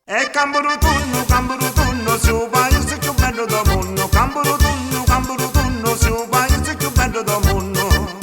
E camburu tunno, se o paese più bello del mondo. Camburu tunno, se o paese più bello del mondo.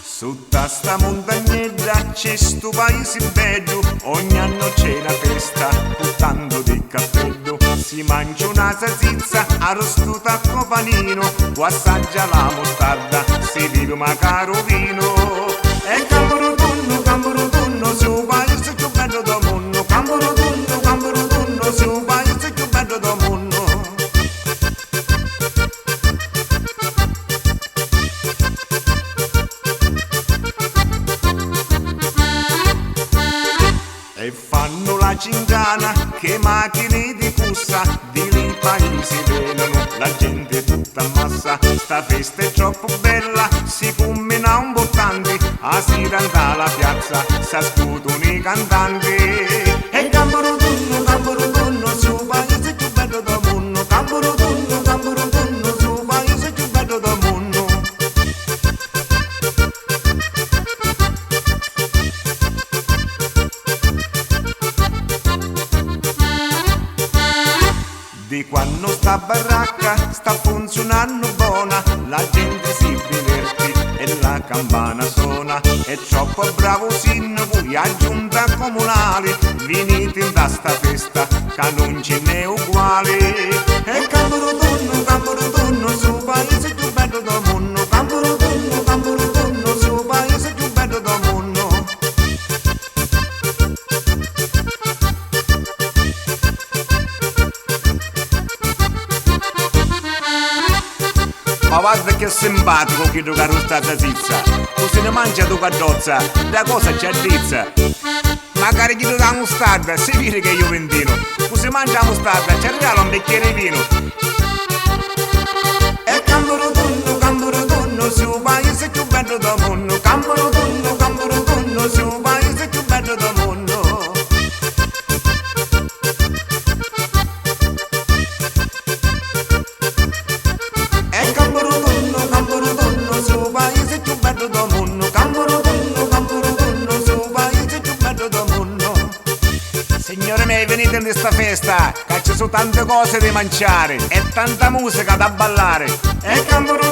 Sotto sta montagnetta c'è sto paese bello, ogni anno c'è la festa, tanto di cappello. Si mangia una salsiccia arrostuta a copanino, tu assaggia la mostarda, si vive un caro vino. E camburu tunno, se un paese più bello del mondo. Camburu tunno, se un paese più bello del mondo. E fanno la cingana, che macchine di cussa, di lì paesi vengono, la gente tutta ammassa. Sta festa è troppo bella, si combina un bottante, a si canta la piazza, si ascoltano i cantanti. E camburu tunno, su paese più bello del mondo. Camburu tunno, su paese più bello del mondo. Di quando sta baracca sta funzionando buona, la gente si diverte e la campana suona. È troppo bravo sindaco e a giunta comunale, venite in da sta festa che non ce n'è uguale. E camburu tunno, su paese più bello del mondo. Camburu tunno, su paese più bello del mondo. Ma guarda che simpatico che tu caro sta salsiccia, tu se ne mangia tu caddozza, la cosa ci addrizza. Magari chi tu dà mostarda, si vede che io vendino, tu se mangia la mostarda, ci regala un bicchiere di vino. E camburu tunno, se un paese più bello del mondo. Camburu tunno, se un paese più bello del mondo. E camburu tunno, su paese più bello del mondo. Camburu tunno, su paese più bello del mondo. Signore miei, venite in questa festa, che ci sono tante cose da mangiare e tanta musica da ballare. E camburu